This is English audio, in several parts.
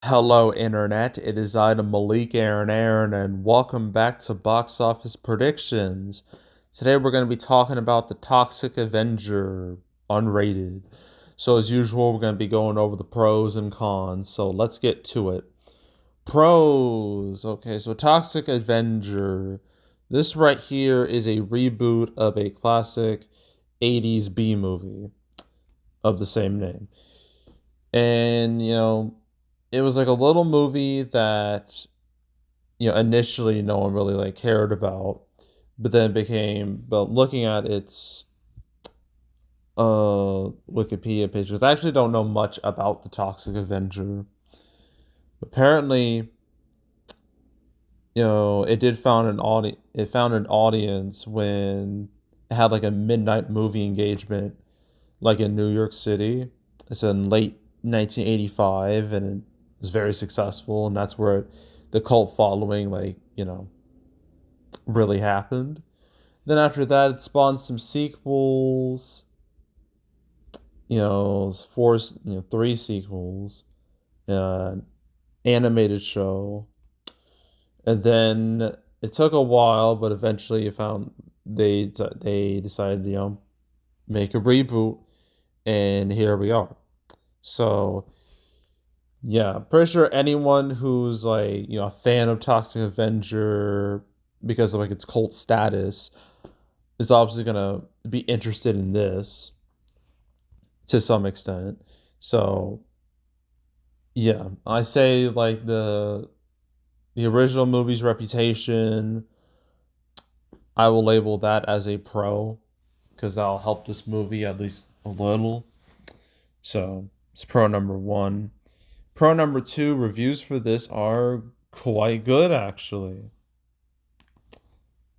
Hello, Internet. It is I, the Malik Aaron, and welcome back to Box Office Predictions. Today we're going to be talking about the Toxic Avenger Unrated. So, as usual, we're going to be going over the pros and cons. So, let's get to it. Pros. Okay, so Toxic Avenger. This right here is a reboot of a classic 80s B movie of the same name. And, it was like a little movie that initially no one really like cared about, but then became, but looking at its Wikipedia page, because I actually don't know much about the Toxic Avenger. Apparently, it found an audience when it had like a midnight movie engagement like in New York City. It's in late 1985 and it was very successful, and that's where the cult following really happened. Then after that, it spawned some sequels. Three sequels, animated show, and then it took a while, but eventually you found they decided make a reboot, and here we are. So yeah, pretty sure anyone who's like a fan of Toxic Avenger because of like its cult status is obviously gonna be interested in this to some extent. So yeah, I say like the original movie's reputation, I will label that as a pro because that'll help this movie at least a little. So it's pro number one. Pro number two, reviews for this are quite good actually.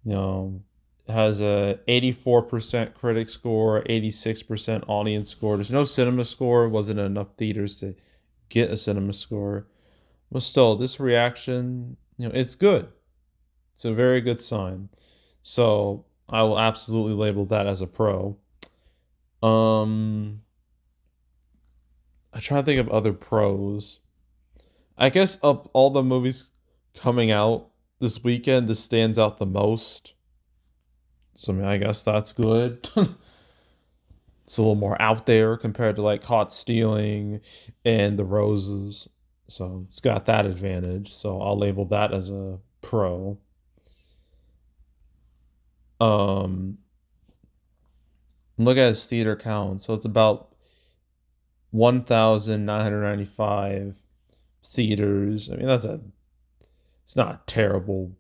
You know, it has a 84% critic score, 86% audience score. There's no cinema score. Wasn't enough theaters to get a cinema score. But still, this reaction, it's good. It's a very good sign. So I will absolutely label that as a pro. Um, I try to think of other pros. I guess of all the movies coming out this weekend, this stands out the most. So I mean, I guess that's good. It's a little more out there compared to like Caught Stealing and The Roses. So it's got that advantage. So I'll label that as a pro. Um, Look at its theater count. So it's about 1,995 theaters. I mean, it's not a terrible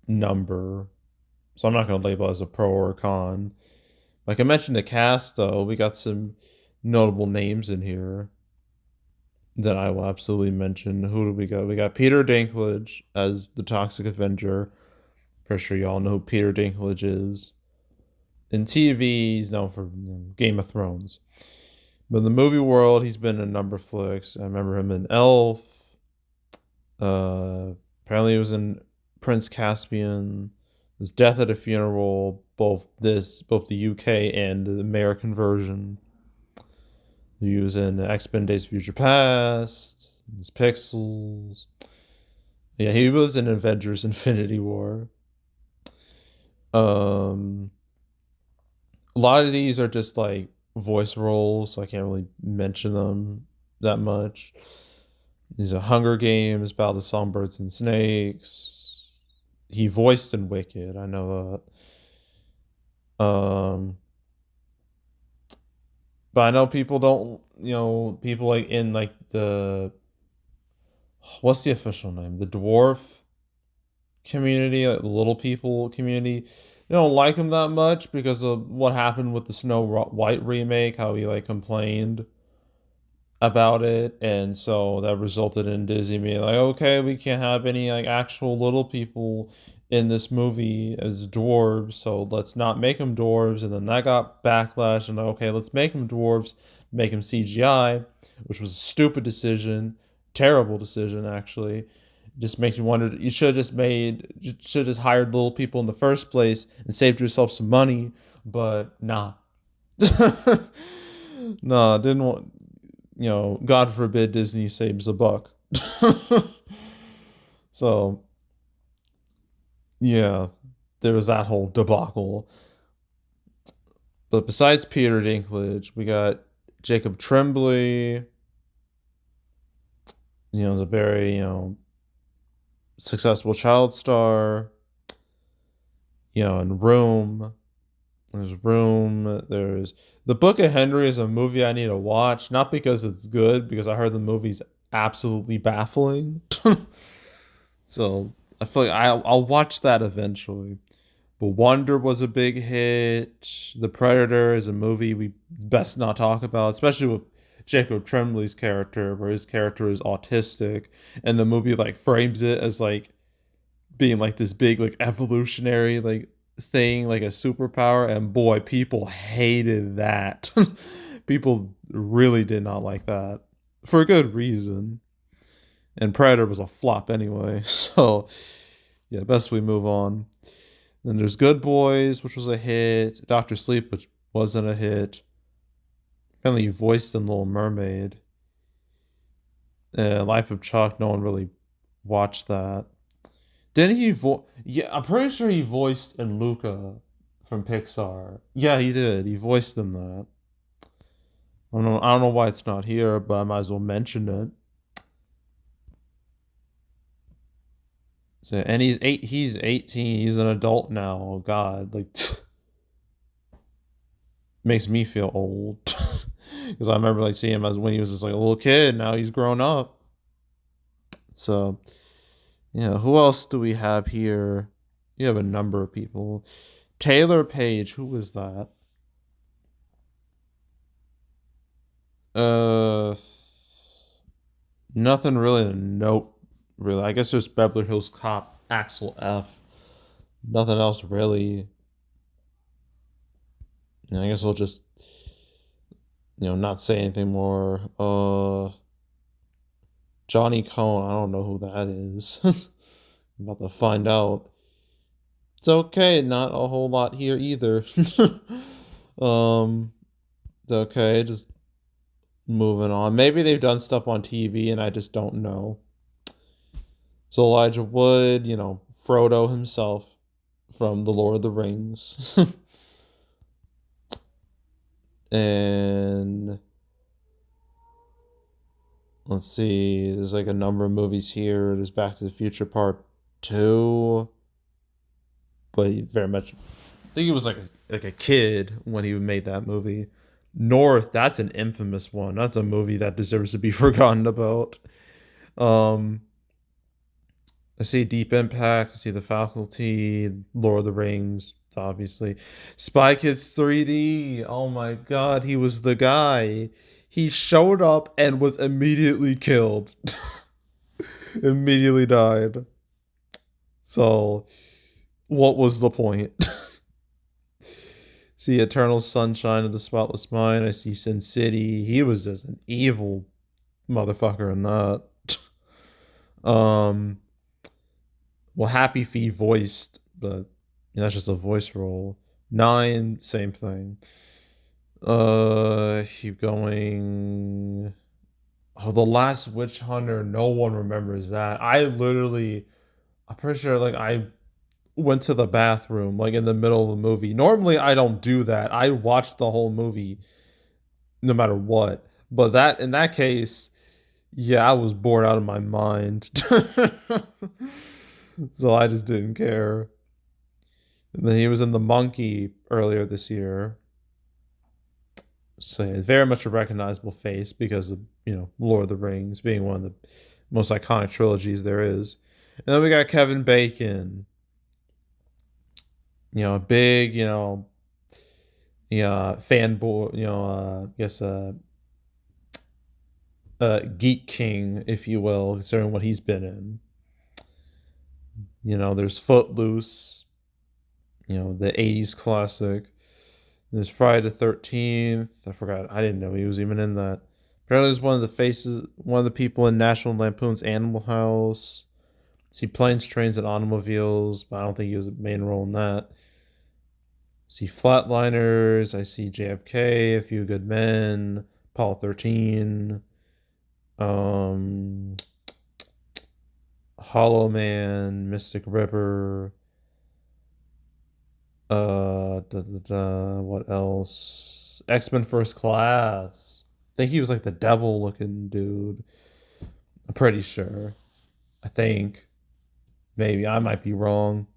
number. So I'm not going to label it as a pro or a con. Like I mentioned the cast, though, we got some notable names in here that I will absolutely mention. Who do we got? We got Peter Dinklage as the Toxic Avenger. Pretty sure y'all know who Peter Dinklage is. In TV, he's known for Game of Thrones. But in the movie world, he's been in a number of flicks. I remember him in Elf. Apparently, he was in Prince Caspian. There's Death at a Funeral. Both the UK and the American version. He was in X Men: Days of Future Past. His Pixels. Yeah, he was in Avengers: Infinity War. Um, a lot of these are just like voice roles, so I can't really mention them that much. These are Hunger Games, Battle of Songbirds and Snakes. He voiced in Wicked, I know that. But I know people don't, people like in like what's the official name? The dwarf community, like the little people community. They don't like him that much because of what happened with the Snow White remake, how he like complained about it, and so that resulted in Disney being like, okay, we can't have any like actual little people in this movie as dwarves, so let's not make them dwarves. And then that got backlash, and okay, let's make them dwarves, make them CGI, which was a stupid decision, terrible decision actually. It just makes you wonder. You should have just hired little people in the first place and saved yourself some money, but nah. Nah, didn't want, God forbid Disney saves a buck. So yeah, there was that whole debacle. But besides Peter Dinklage, we got Jacob Tremblay. The very successful child star. In Room. There's Room. There's The Book of Henry is a movie I need to watch, not because it's good, because I heard the movie's absolutely baffling. So I feel like I'll watch that eventually. But Wonder was a big hit. The Predator is a movie we best not talk about, especially with Jacob Tremblay's character, where his character is autistic, and the movie like frames it as like being like this big like evolutionary like thing, like a superpower, and boy, people hated that. People really did not like that for a good reason. And Predator was a flop anyway, so yeah, best we move on. Then there's Good Boys, which was a hit. Doctor Sleep, which wasn't a hit. Apparently, you voiced in Little Mermaid. Life of Chuck, no one really watched that. Didn't he Yeah, I'm pretty sure he voiced in Luca from Pixar. Yeah, he did. He voiced in that. I don't know why it's not here, but I might as well mention it. So, and he's 18. He's an adult now. Oh God, like makes me feel old. Because I remember like seeing him as when he was just like a little kid. Now he's grown up. So yeah, who else do we have here? You have a number of people. Taylor Page, who was that? Uh, Nothing really to note. Really, I guess there's Beverly Hills Cop Axel F. Nothing else really. I guess we'll just not say anything more. Johnny Cohen, I don't know who that is. I'm about to find out. It's okay, not a whole lot here either. um, it's okay, just moving on. Maybe they've done stuff on TV and I just don't know. So Elijah Wood, Frodo himself from The Lord of the Rings. And let's see, there's like a number of movies here. There's Back to the Future Part 2. But he very much, I think he was like a kid when he made that movie. North, that's an infamous one. That's a movie that deserves to be forgotten about. Um, I see Deep Impact. I see The Faculty, Lord of the Rings, obviously. Spy Kids 3D. Oh my God, he was the guy. He showed up and was immediately killed. Immediately died. So, what was the point? See Eternal Sunshine of the Spotless Mind. I see Sin City. He was just an evil motherfucker in that. um, well, Happy Feet voiced, but that's just a voice role. Nine, same thing. Keep going. Oh, The Last Witch Hunter. No one remembers that. I'm pretty sure, like, I went to the bathroom, like, in the middle of the movie. Normally, I don't do that. I watch the whole movie no matter what. But in that case, yeah, I was bored out of my mind. So I just didn't care. And then he was in The Monkey earlier this year. So yeah, very much a recognizable face because of, Lord of the Rings being one of the most iconic trilogies there is. And then we got Kevin Bacon. A big, yeah, fanboy, I guess geek king, if you will, considering what he's been in. There's Footloose, the 80s classic. There's Friday the 13th. I forgot. I didn't know he was even in that. Apparently, he's one of the people in National Lampoon's Animal House. See Planes, Trains, and Automobiles, but I don't think he was a main role in that. See Flatliners. I see JFK, A Few Good Men, Apollo 13. Um, Hollow Man, Mystic River. What else? X-Men First Class. I think he was like the devil looking dude. I'm pretty sure. I think. Maybe I might be wrong.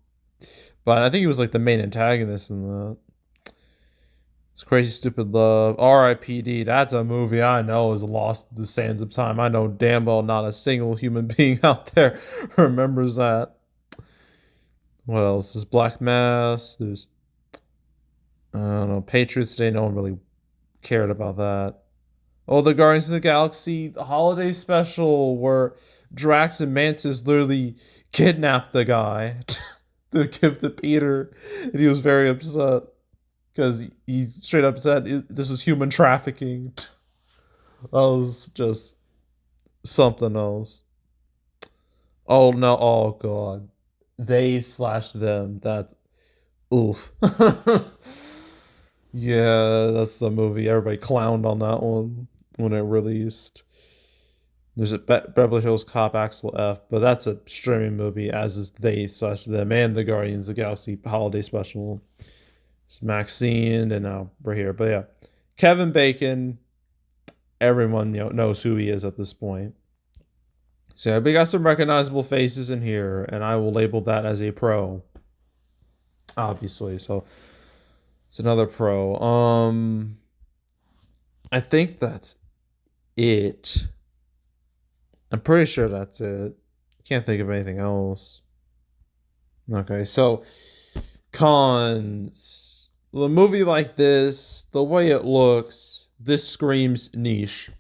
But I think he was like the main antagonist in that. It's Crazy Stupid Love. R.I.P.D. That's a movie I know is lost to the sands of time. I know damn well not a single human being out there remembers that. What else? There's Black Mass. There's, I don't know, Patriots Day. No one really cared about that. Oh, the Guardians of the Galaxy holiday special where Drax and Mantis literally kidnapped the guy to give to Peter, and he was very upset because he straight up said this is human trafficking. That was just something else. Oh no! Oh god, they slash them. That oof. Yeah, that's the movie. Everybody clowned on that one when it released. There's a Beverly Hills Cop Axel F, but that's a streaming movie, as is They slash Them and the Guardians of the Galaxy holiday special. It's Maxine, and now we're here. But yeah, Kevin Bacon. Everyone knows who he is at this point. So yeah, we got some recognizable faces in here, and I will label that as a pro. Obviously, so it's another pro. I think that's it. I'm pretty sure that's it. Can't think of anything else. Okay, so cons. A movie like this, the way it looks, this screams niche.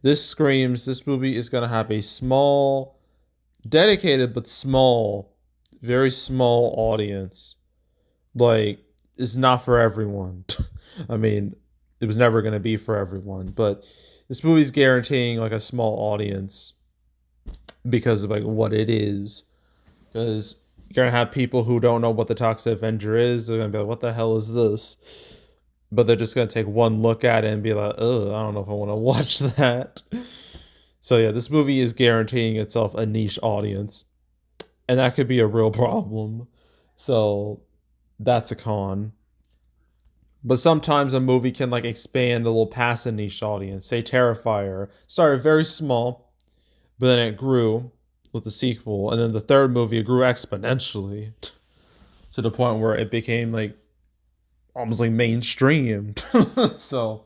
This screams this movie is going to have a small, dedicated but small, very small audience. Like, it's not for everyone. I mean, it was never going to be for everyone, but this movie's guaranteeing like a small audience because of like what it is. Because you're gonna have people who don't know what the Toxic Avenger is. They're gonna be like, "What the hell is this?" But they're just gonna take one look at it and be like, "Oh, I don't know if I want to watch that." So yeah, this movie is guaranteeing itself a niche audience, and that could be a real problem. So that's a con. But sometimes a movie can like expand a little past a niche audience. Say Terrifier started very small, but then it grew with the sequel, and then the third movie it grew exponentially to the point where it became like almost like mainstream. So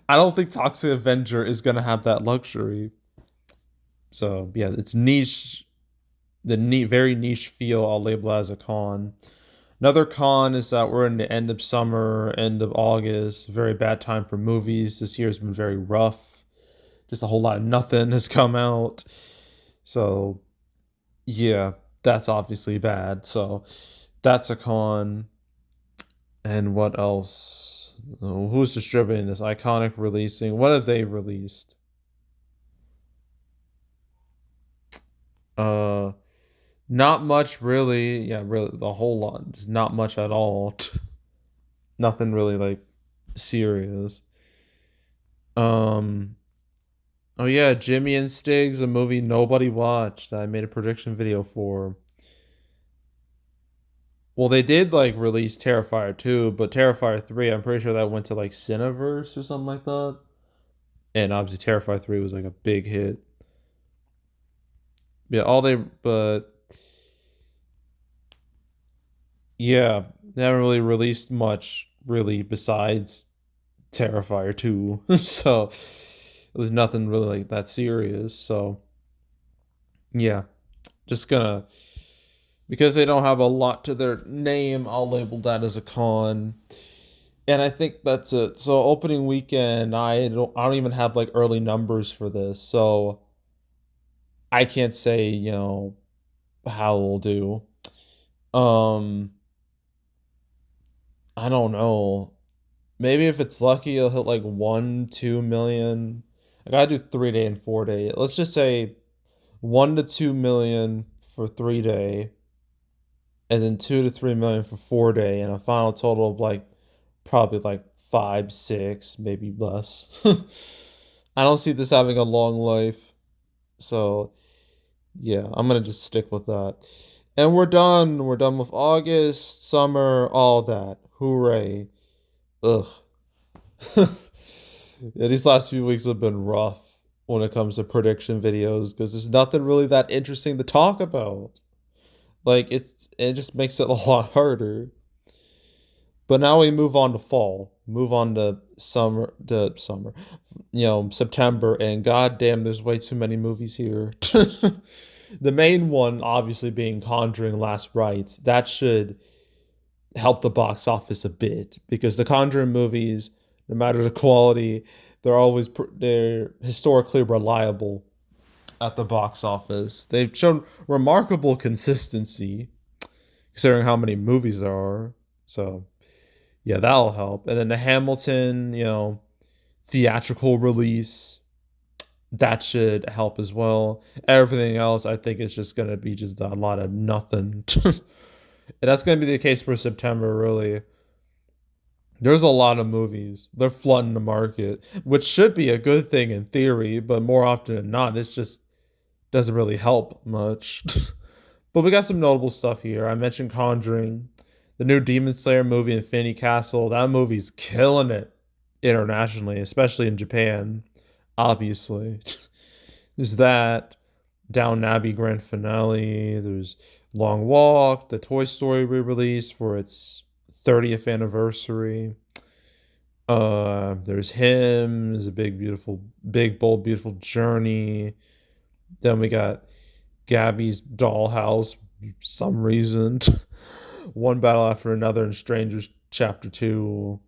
I don't think Toxic Avenger is gonna have that luxury. So yeah, it's niche, the neat, very niche feel. I'll label as a con. Another con is that we're in the end of summer, end of August. Very bad time for movies. This year's been very rough. Just a whole lot of nothing has come out. So yeah, that's obviously bad. So that's a con. And what else? Who's distributing this? Iconic releasing. What have they released? Uh, Not much really. Yeah, really, a whole lot. Just not much at all. Nothing really like serious. Um. Oh yeah, Jimmy and Stig's, a movie nobody watched. I made a prediction video for. Well, they did like release Terrifier 2, but Terrifier 3, I'm pretty sure that went to like Cineverse or something like that. And obviously Terrifier 3 was like a big hit. Yeah, but yeah, they haven't really released much really besides Terrifier 2. So there's nothing really like that serious. So yeah, just gonna, because they don't have a lot to their name, I'll label that as a con. And I think that's it. So opening weekend, I don't even have like early numbers for this. So I can't say, how we'll do. Um I don't know. Maybe if it's lucky it'll hit like 1, 2 million. I gotta do 3 day and 4 day. Let's just say 1 to 2 million for 3 day, and then 2 to 3 million for 4 day, and a final total of like probably like 5, 6, maybe less. I don't see this having a long life. So Yeah, I'm gonna just stick with that. And we're done. We're done with August, summer, all that. Hooray. Ugh. Yeah, these last few weeks have been rough when it comes to prediction videos because there's nothing really that interesting to talk about. Like it just makes it a lot harder. But now we move on to fall, move on to summer, September, and goddamn, there's way too many movies here. The main one, obviously, being Conjuring Last Rites. That should help the box office a bit because the Conjuring movies, no matter the quality, they're historically reliable at the box office. They've shown remarkable consistency considering how many movies there are. So yeah, that'll help. And then the Hamilton, theatrical release, that should help as well. Everything else, I think, is just gonna be just a lot of nothing. And that's gonna be the case for September, really. There's a lot of movies. They're flooding the market, which should be a good thing in theory, but more often than not, it just doesn't really help much. But we got some notable stuff here. I mentioned Conjuring, the new Demon Slayer movie, Infinity Castle. That movie's killing it internationally, especially in Japan, obviously. There's that. Down Abbey grand finale. There's Long Walk, the Toy Story re-release for its 30th anniversary. There's him. There's a big, bold, beautiful journey. Then we got Gabby's Dollhouse, some reason. One battle after another in Strangers Chapter 2.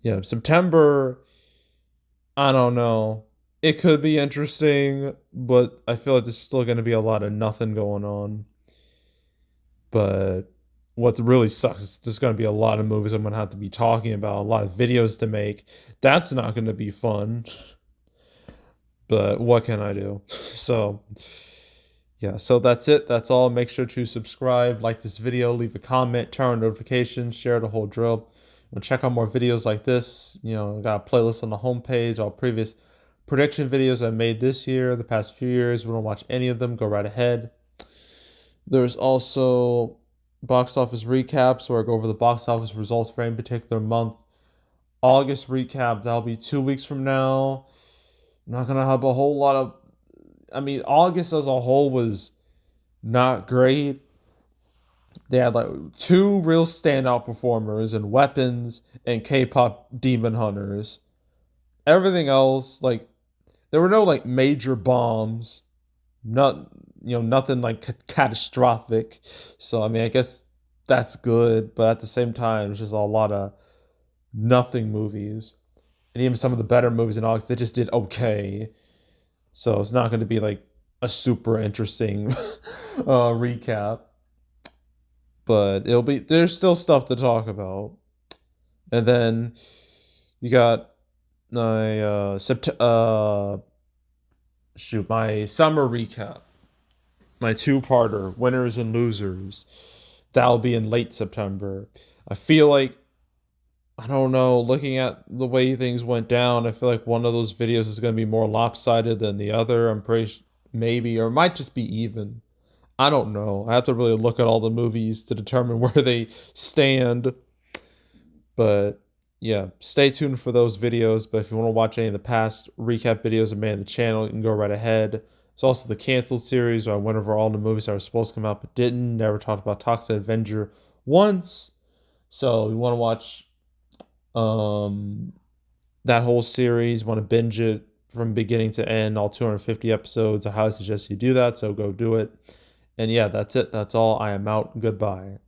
Yeah, September, I don't know. It could be interesting, but I feel like there's still going to be a lot of nothing going on. But what really sucks is there's going to be a lot of movies I'm going to have to be talking about, a lot of videos to make. That's not going to be fun. But what can I do? So, yeah, so that's it. That's all. Make sure to subscribe, like this video, leave a comment, turn on notifications, share the whole drill. And check out more videos like this. I got a playlist on the homepage, all previous prediction videos I made this year, the past few years. If you don't watch any of them, go right ahead. There's also box office recaps where I go over the box office results for any particular month. August recap, that'll be 2 weeks from now. I'm not gonna have a whole lot of August as a whole was not great. They had like two real standout performers in Weapons and K-pop Demon Hunters. Everything else, like there were no like major bombs, not nothing like catastrophic. So I guess that's good, but at the same time, it's just a lot of nothing movies. And even some of the better movies in August, they just did okay. So it's not going to be like a super interesting recap, but there's still stuff to talk about. And then you got my my summer recap, my two-parter, winners and losers. That'll be in late September. I feel like I don't know, looking at the way things went down, I feel like one of those videos is going to be more lopsided than the other. I'm pretty maybe, or it might just be even. I don't know. I have to really look at all the movies to determine where they stand. But yeah, stay tuned for those videos. But if you want to watch any of the past recap videos I made on the channel, you can go right ahead. There's also the canceled series where I went over all the movies that were supposed to come out but didn't. Never talked about Toxic Avenger once. So you want to watch um that whole series, want to binge it from beginning to end, all 250 episodes, I highly suggest you do that. So go do it. And yeah, that's it. That's all. I am out. Goodbye.